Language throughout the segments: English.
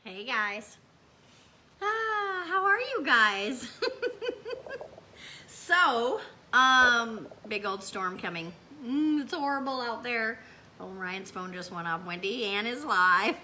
Hey guys. How are you guys? So, big old storm coming. It's horrible out there. Oh, Ryan's phone just went off. Wendy Ann is live.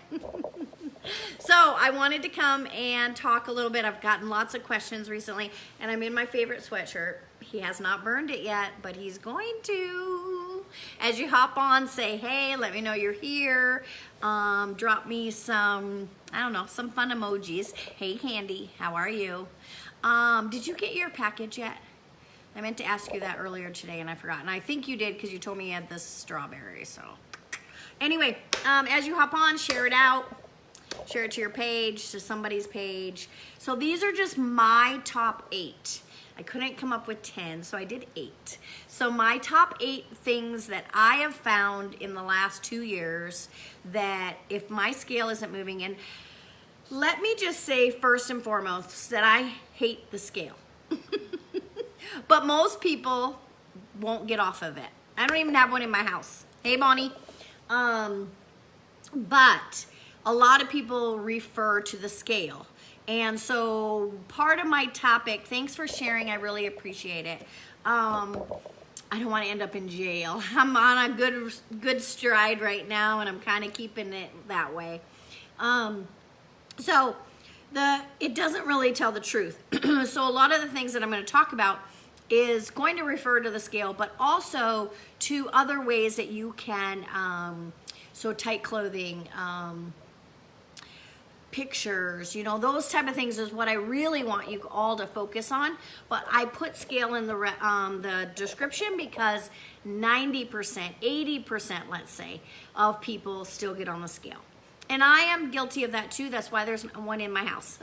So I wanted to come and talk a little bit. I've gotten lots of questions recently, and I'm in my favorite sweatshirt. He has not burned it yet, but he's going to. As you hop on, say, hey, let me know you're here. Drop me some, I don't know, some fun emojis. Hey, Candy, how are you? Did you get your package yet? I meant to ask you that earlier today, and I forgot. And I think you did because you told me you had this strawberry. So anyway, as you hop on, share it out. Share it to your page, to somebody's page. So these are just my top 8. I couldn't come up with 10, so I did 8. So my top 8 things that I have found in the last 2 years that if my scale isn't moving in, let me just say first and foremost that I hate the scale. But most people won't get off of it. I don't even have one in my house. Hey, Bonnie. But a lot of people refer to the scale. And so part of my topic, thanks for sharing, I really appreciate it. I don't want to end up in jail. I'm on a good stride right now, and I'm kind of keeping it that way. So it doesn't really tell the truth. So a lot of the things that I'm going to talk about is going to refer to the scale, but also to other ways that you can, so tight clothing, pictures, you know, those type of things is what I really want you all to focus on. But I put scale in the description because 90%, 80%, let's say, of people still get on the scale. And I am guilty of that too. That's why there's one in my house.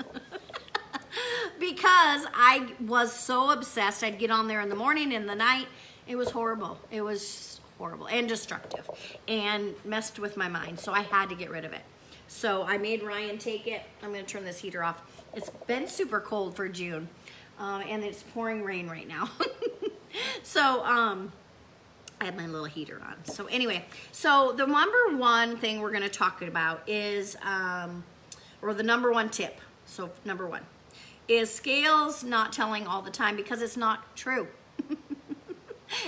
Because I was so obsessed. I'd get on there in the morning, in the night. It was horrible. It was horrible and destructive and messed with my mind. So I had to get rid of it. So I made Ryan take it. I'm going to turn this heater off. It's been super cold for June, and it's pouring rain right now. So I have my little heater on. So anyway, so the number one thing we're going to talk about is, or the number one tip. So number one is scales not telling all the time because it's not true.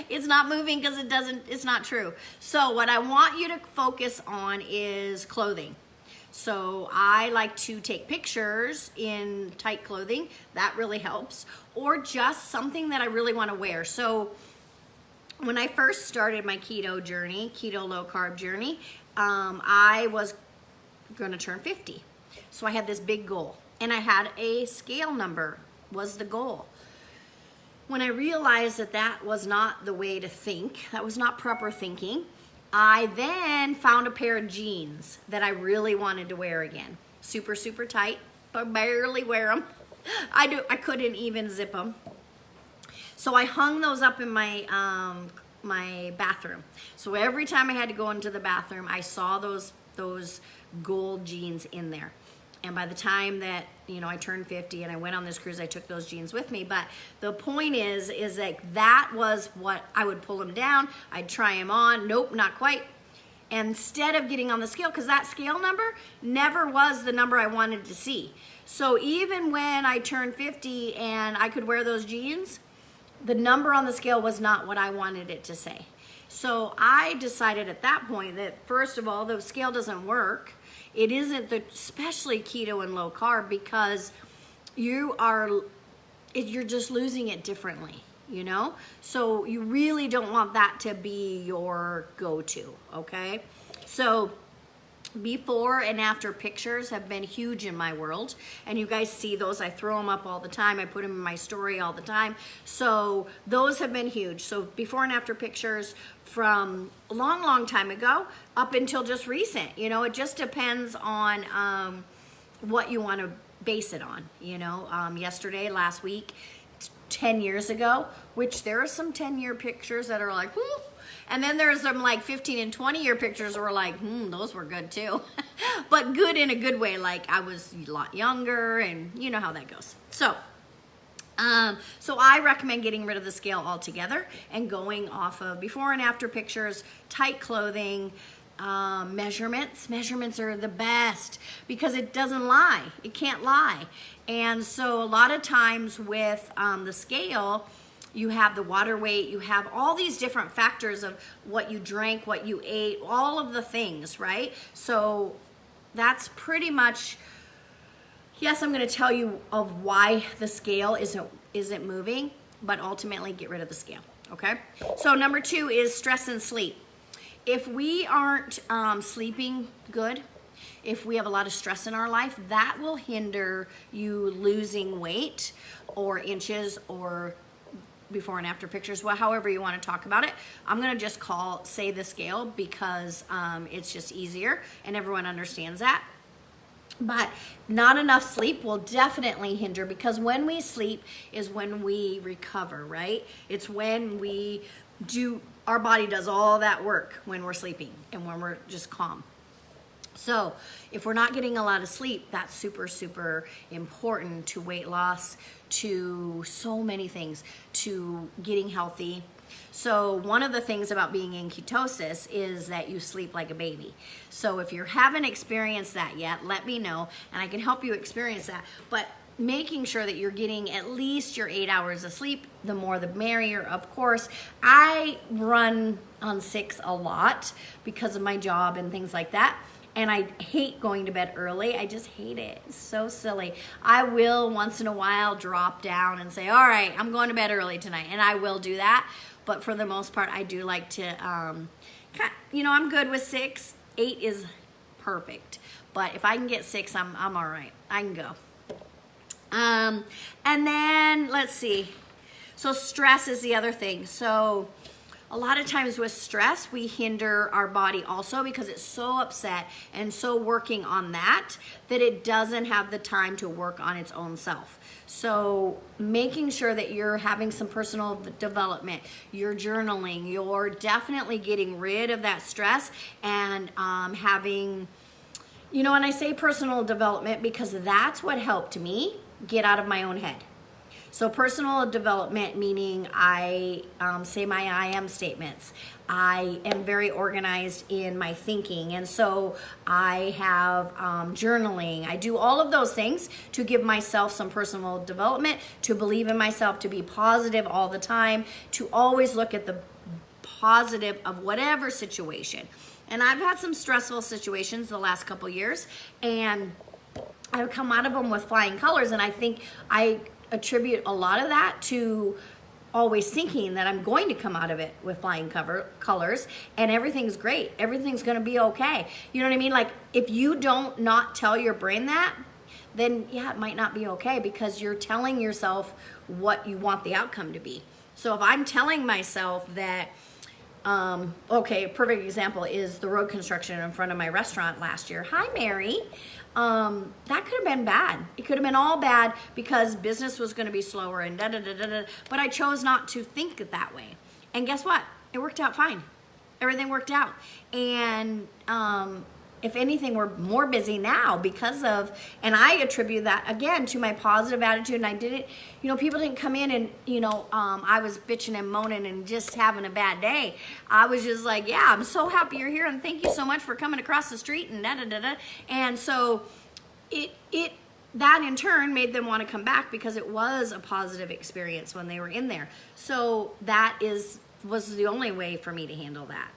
It's not moving because it's not true. So what I want you to focus on is clothing. So I like to take pictures in tight clothing. That really helps. Or just something that I really want to wear. So when I first started my keto journey, keto low carb journey, I was going to turn 50. So I had this big goal. And I had a scale number was the goal. When I realized that that was not the way to think, that was not proper thinking, I then found a pair of jeans that I really wanted to wear again. Super, super tight, but barely wear them. I couldn't even zip them. So I hung those up in my my bathroom. So every time I had to go into the bathroom, I saw those gold jeans in there. And by the time that, you know, I turned 50 and I went on this cruise, I took those jeans with me. But the point is like that was what I would pull them down. I'd try them on. Nope, not quite. And instead of getting on the scale, because that scale number never was the number I wanted to see. So even when I turned 50 and I could wear those jeans, the number on the scale was not what I wanted it to say. So I decided at that point that, first of all, the scale doesn't work. It isn't, especially keto and low carb, because you're just losing it differently, you know? So you really don't want that to be your go-to, okay? So before and after pictures have been huge in my world, and you guys see those. I throw them up all the time. I put them in my story all the time. So those have been huge. So before and after pictures from a long, long time ago up until just recent. You know, it just depends on what you want to base it on. You know, yesterday, last week, 10 years ago, which there are some 10-year pictures that are like, whoo. And then there's some like 15 and 20-year pictures where like, those were good too. But good in a good way, like I was a lot younger, and you know how that goes. So I recommend getting rid of the scale altogether and going off of before and after pictures, tight clothing, Measurements are the best because it doesn't lie. It can't lie. And so a lot of times with the scale, you have the water weight, you have all these different factors of what you drank, what you ate, all of the things, right? So that's pretty much, yes, I'm going to tell you of why the scale isn't moving, but ultimately get rid of the scale, okay? So number 2 is stress and sleep. If we aren't sleeping good, if we have a lot of stress in our life, that will hinder you losing weight or inches or before and after pictures, well, however you want to talk about it. I'm going to just say the scale because it's just easier and everyone understands that. But not enough sleep will definitely hinder, because when we sleep is when we recover, right? It's when our body does all that work when we're sleeping and when we're just calm. So if we're not getting a lot of sleep, that's super, super important to weight loss, to so many things, to getting healthy. So one of the things about being in ketosis is that you sleep like a baby. So if you haven't experienced that yet, let me know and I can help you experience that. But making sure that you're getting at least your 8 hours of sleep, the more the merrier, of course. I run on 6 a lot because of my job and things like that. And I hate going to bed early. I just hate it. It's so silly. I will once in a while drop down and say, all right, I'm going to bed early tonight. And I will do that. But for the most part, I do like to, I'm good with 6. 8 is perfect. But if I can get 6, I'm all right. I can go. And then let's see. So stress is the other thing. So a lot of times with stress, we hinder our body also because it's so upset and so working on that it doesn't have the time to work on its own self. So making sure that you're having some personal development, you're journaling, you're definitely getting rid of that stress and having, and I say personal development because that's what helped me get out of my own head. So personal development, meaning I say my I am statements. I am very organized in my thinking. And so I have journaling. I do all of those things to give myself some personal development, to believe in myself, to be positive all the time, to always look at the positive of whatever situation. And I've had some stressful situations the last couple years, and I've come out of them with flying colors. And I think I attribute a lot of that to always thinking that I'm going to come out of it with flying colors and everything's great. Everything's going to be okay. You know what I mean? Like if you don't not tell your brain that, then yeah, it might not be okay because you're telling yourself what you want the outcome to be. So if I'm telling myself that, a perfect example is the road construction in front of my restaurant last year. Hi, Mary. That could have been bad. It could have been all bad because business was going to be slower and but I chose not to think it that way. And guess what? It worked out fine. Everything worked out. And, if anything, we're more busy now and I attribute that again to my positive attitude. And I didn't, people didn't come in and, I was bitching and moaning and just having a bad day. I was just like, yeah, I'm so happy you're here and thank you so much for coming across the street and And so that in turn made them want to come back because it was a positive experience when they were in there. So that was the only way for me to handle that,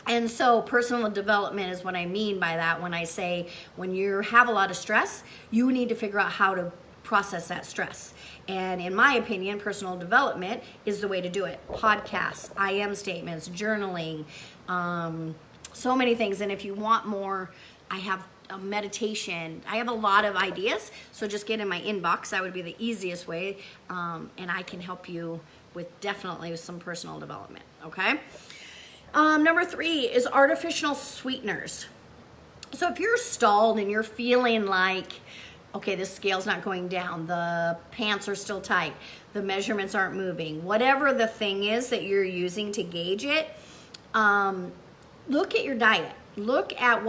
And so personal development is what I mean by that when I say when you have a lot of stress, you need to figure out how to process that stress. And in my opinion, personal development is the way to do it. Podcasts, I am statements, journaling, so many things. And if you want more, I have a meditation. I have a lot of ideas. So just get in my inbox. That would be the easiest way. And I can help you with definitely some personal development. Okay. Number 3 is artificial sweeteners. So if you're stalled and you're feeling like, okay, the scale's not going down, the pants are still tight, the measurements aren't moving, whatever the thing is that you're using to gauge it, look at your diet. Look at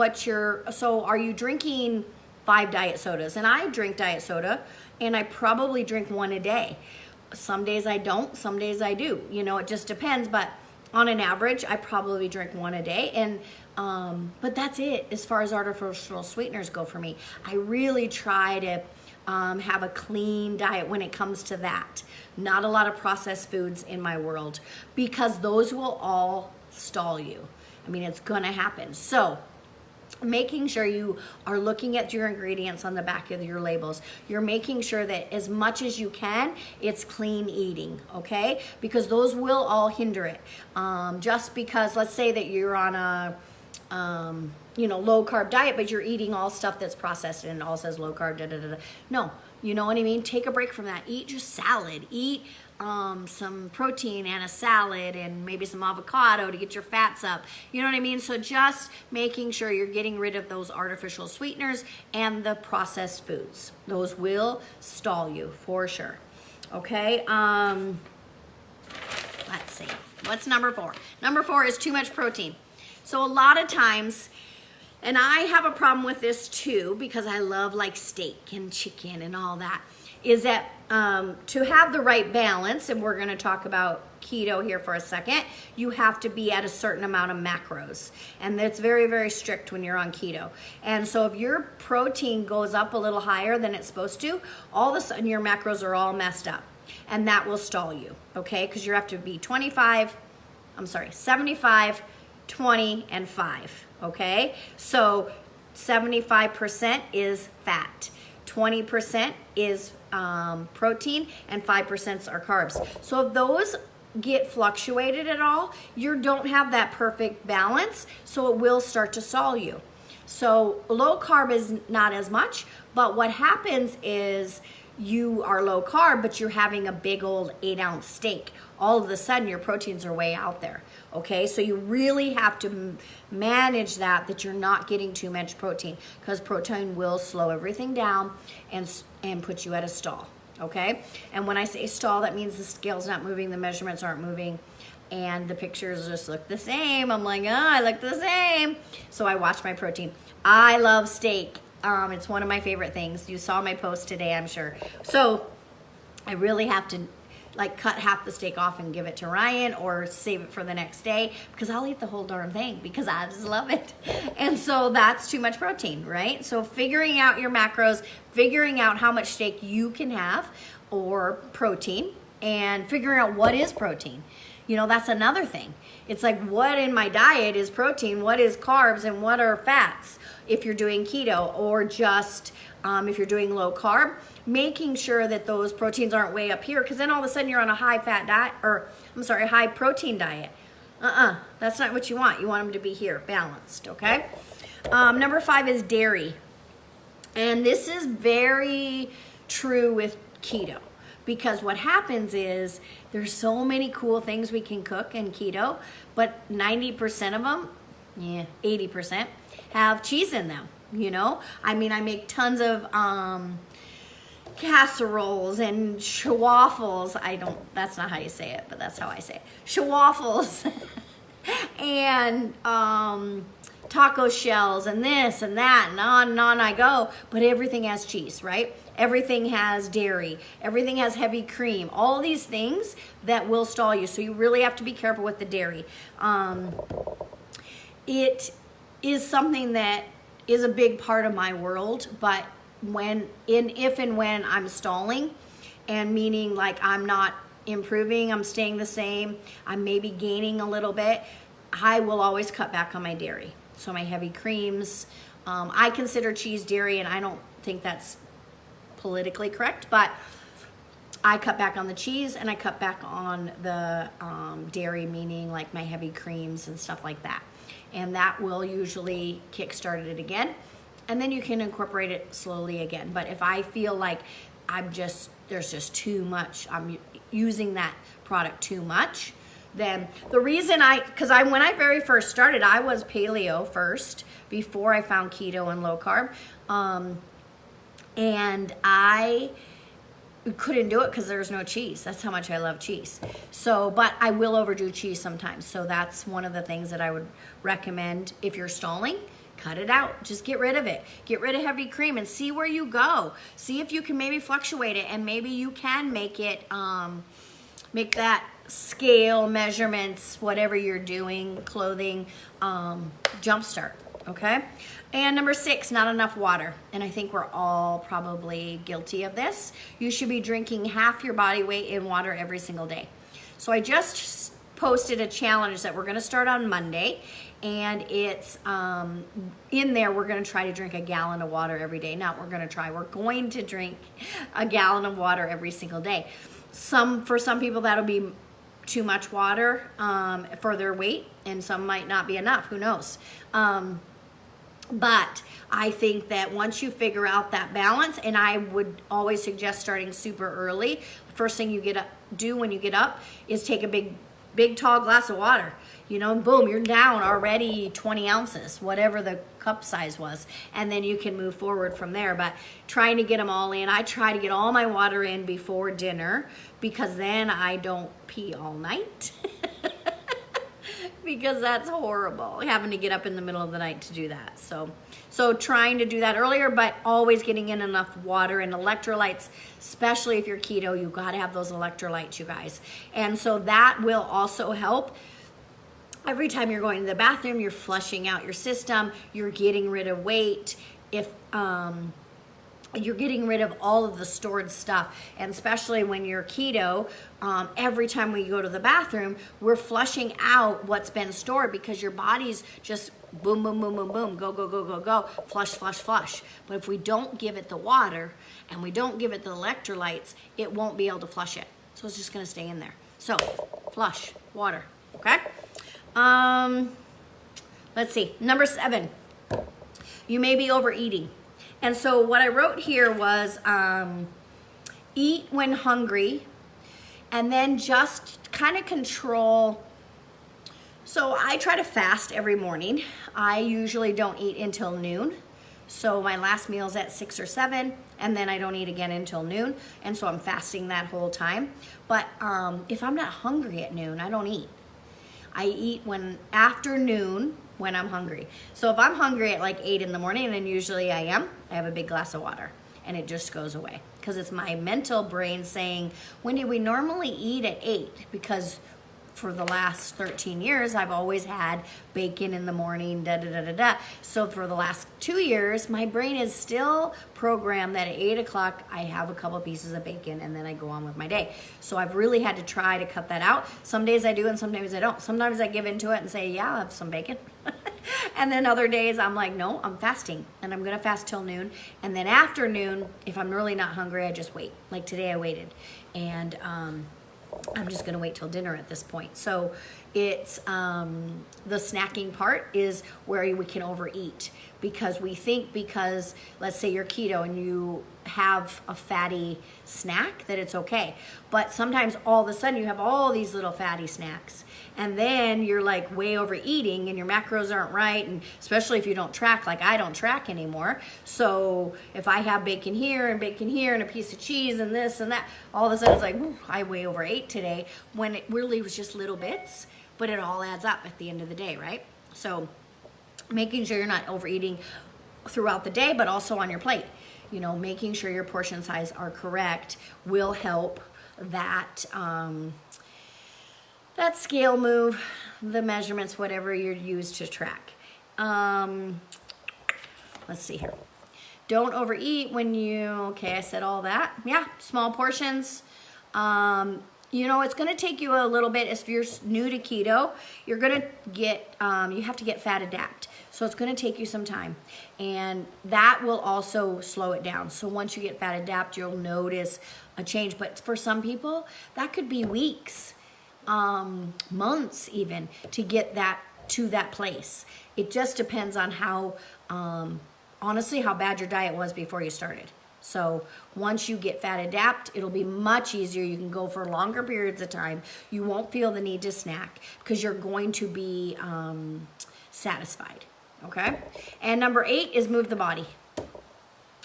so are you drinking 5 diet sodas? And I drink diet soda and I probably drink 1 a day. Some days I don't, some days I do. It just depends, but on an average, I probably drink 1 a day, and but that's it as far as artificial sweeteners go for me. I really try to have a clean diet when it comes to that. Not a lot of processed foods in my world, because those will all stall you. I mean, it's gonna happen. So making sure you are looking at your ingredients on the back of your labels. You're making sure that as much as you can, it's clean eating, okay? Because those will all hinder it. Just because, let's say that you're on a low carb diet, but you're eating all stuff that's processed and it all says low carb, da da da da. No, you know what I mean? Take a break from that. Eat just salad. Eat some protein and a salad and maybe some avocado to get your fats up. You know what I mean? So just making sure you're getting rid of those artificial sweeteners and the processed foods. Those will stall you for sure. Okay. Let's see. What's number 4? Number 4 is too much protein. So a lot of times, and I have a problem with this too, because I love like steak and chicken and all that, is that to have the right balance, and we're gonna talk about keto here for a second, you have to be at a certain amount of macros. And that's very, very strict when you're on keto. And so if your protein goes up a little higher than it's supposed to, all of a sudden your macros are all messed up. And that will stall you, okay? Because you have to be 75, 20, and 5, okay? So 75% is fat, 20% is protein, and 5% are carbs. So if those get fluctuated at all, you don't have that perfect balance, so it will start to stall you. So low carb is not as much, but what happens is you are low carb, but you're having a big old 8-ounce steak. All of a sudden your proteins are way out there. Okay, so you really have to manage that you're not getting too much protein, because protein will slow everything down and put you at a stall. Okay, and when I say stall, that means the scale's not moving, the measurements aren't moving, and the pictures just look the same. I'm like, oh, I look the same. So I watch my protein. I love steak. It's one of my favorite things. You saw my post today, I'm sure. So I really have to like cut half the steak off and give it to Ryan, or save it for the next day, because I'll eat the whole darn thing because I just love it. And so that's too much protein, right? So figuring out your macros, figuring out how much steak you can have or protein, and figuring out what is protein. You know, that's another thing. It's like, what in my diet is protein, what is carbs, and what are fats if you're doing keto, or just if you're doing low carb, making sure that those proteins aren't way up here, because then all of a sudden you're on a high fat diet, or high protein diet. That's not what you want. You want them to be here, balanced, okay? Number 5 is dairy. And this is very true with keto, because what happens is there's so many cool things we can cook in keto, but 90% of them, 80% have cheese in them, you know? I mean, I make tons of casseroles and shawaffles. That's not how you say it, but that's how I say it. Shawaffles and taco shells and this and that, and on I go. But everything has cheese, right? Everything has dairy. Everything has heavy cream. All these things that will stall you. So you really have to be careful with the dairy. It is something that is a big part of my world, but if and when I'm stalling, and meaning like I'm not improving, I'm staying the same, I'm maybe gaining a little bit, I will always cut back on my dairy. So my heavy creams, I consider cheese dairy, and I don't think that's politically correct, but I cut back on the cheese and I cut back on the dairy, meaning like my heavy creams and stuff like that. And that will usually kickstart it again. And then you can incorporate it slowly again. But if I feel like there's just too much, I'm using that product too much, then the reason when I very first started, I was paleo first before I found keto and low carb. And I couldn't do it because there's no cheese. That's how much I love cheese. So, but I will overdo cheese sometimes. So that's one of the things that I would recommend if you're stalling. Cut it out. Just get rid of it. Get rid of heavy cream and see where you go. See if you can maybe fluctuate it, and maybe you can make it, make that scale measurements, whatever you're doing, clothing, jumpstart, okay? And number 6, not enough water. And I think we're all probably guilty of this. You should be drinking half your body weight in water every single day. So I just posted a challenge that we're gonna start on Monday, and it's in there we're gonna try to drink a gallon of water every day. We're going to drink a gallon of water every single day. For some people that'll be too much water for their weight, and some might not be enough, who knows. But I think that once you figure out that balance, and I would always suggest starting super early, first thing you do when you get up is take a big tall glass of water, and boom, you're down already 20 ounces, whatever the cup size was, and then you can move forward from there. But trying to get them all in, I try to get all my water in before dinner, because then I don't pee all night. Because that's horrible, having to get up in the middle of the night to do that. So trying to do that earlier, but always getting in enough water and electrolytes, especially if you're keto. You got to have those electrolytes, you guys. And so that will also help. Every time you're going to the bathroom, you're flushing out your system, you're getting rid of weight. If you're getting rid of all of the stored stuff, and especially when you're keto, every time we go to the bathroom, we're flushing out what's been stored, because your body's just boom, boom, boom, boom, boom, go, go, go, go, go, flush, flush, flush. But if we don't give it the water and we don't give it the electrolytes, it won't be able to flush it. So it's just gonna stay in there. So flush, water, okay? Let's see, number 7, you may be overeating. And so what I wrote here was eat when hungry, and then just kind of control. So I try to fast every morning. I usually don't eat until noon. So my last meal's at 6 or 7, and then I don't eat again until noon. And so I'm fasting that whole time. But if I'm not hungry at noon, I don't eat. I eat after noon when I'm hungry. So if I'm hungry at like 8 in the morning, and usually I am, I have a big glass of water, and it just goes away. Because it's my mental brain saying, Wendy, we normally eat at 8, because for the last 13 years, I've always had bacon in the morning, da da da da da. So for the last 2 years, my brain is still programmed that at 8 o'clock, I have a couple pieces of bacon, and then I go on with my day. So I've really had to try to cut that out. Some days I do, and some days I don't. Sometimes I give into it and say, yeah, I'll have some bacon. And then other days I'm like, no, I'm fasting, and I'm gonna fast till noon. And then after noon, if I'm really not hungry, I just wait. Like today I waited, and I'm just gonna wait till dinner at this point. So it's the snacking part is where we can overeat, because we think, because let's say you're keto and you have a fatty snack, that it's okay. But sometimes all of a sudden you have all these little fatty snacks, and then you're like way overeating, and your macros aren't right, and especially if you don't track, like I don't track anymore. So if I have bacon here and a piece of cheese and this and that, all of a sudden it's like, I way overate today, when it really was just little bits, but it all adds up at the end of the day, right? So making sure you're not overeating throughout the day, but also on your plate. Making sure your portion size are correct will help that that scale move, the measurements, whatever you're used to track. Let's see here. Don't overeat when okay, I said all that. Yeah, small portions. It's gonna take you a little bit. If you're new to keto, you're gonna get, you have to get fat adapt. So it's gonna take you some time, and that will also slow it down. So once you get fat adapt, you'll notice a change. But for some people, that could be weeks, months even, to get that to that place. It just depends on how, honestly, how bad your diet was before you started. So once you get fat adapt, it'll be much easier. You can go for longer periods of time. You won't feel the need to snack, because you're going to be satisfied, okay? And number 8 is move the body.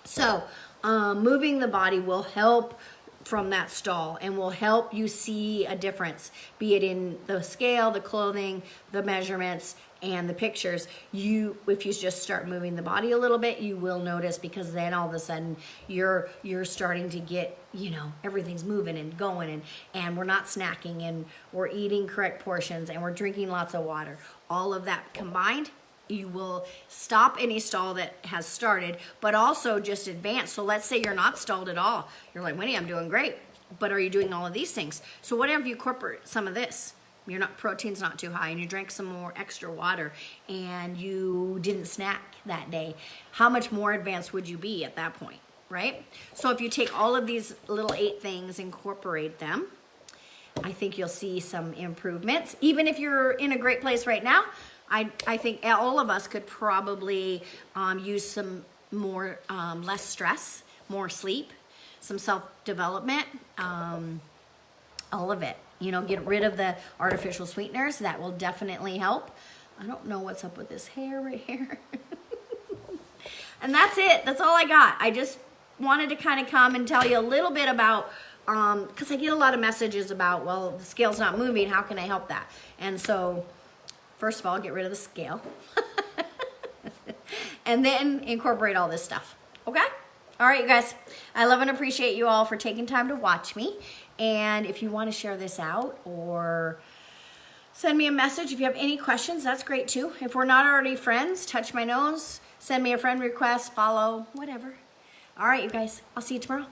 So moving the body will help from that stall, and will help you see a difference, be it in the scale, the clothing, the measurements, and the pictures, if you just start moving the body a little bit, you will notice, because then all of a sudden you're starting to get, everything's moving and going, and we're not snacking, and we're eating correct portions, and we're drinking lots of water. All of that combined, you will stop any stall that has started, but also just advance. So let's say you're not stalled at all. You're like, Winnie, I'm doing great, but are you doing all of these things? So whatever you incorporate some of this, protein's not too high, and you drank some more extra water, and you didn't snack that day, how much more advanced would you be at that point, right? So if you take all of these little 8 things, incorporate them, I think you'll see some improvements. Even if you're in a great place right now, I think all of us could probably use some more, less stress, more sleep, some self-development, all of it. Get rid of the artificial sweeteners. That will definitely help. I don't know what's up with this hair right here. And that's it. That's all I got. I just wanted to kind of come and tell you a little bit about, because I get a lot of messages about, well, the scale's not moving. How can I help that? And so, first of all, get rid of the scale. And then incorporate all this stuff. Okay? All right, you guys. I love and appreciate you all for taking time to watch me. And if you want to share this out or send me a message, if you have any questions, that's great too. If we're not already friends, touch my nose, send me a friend request, follow, whatever. All right, you guys. I'll see you tomorrow.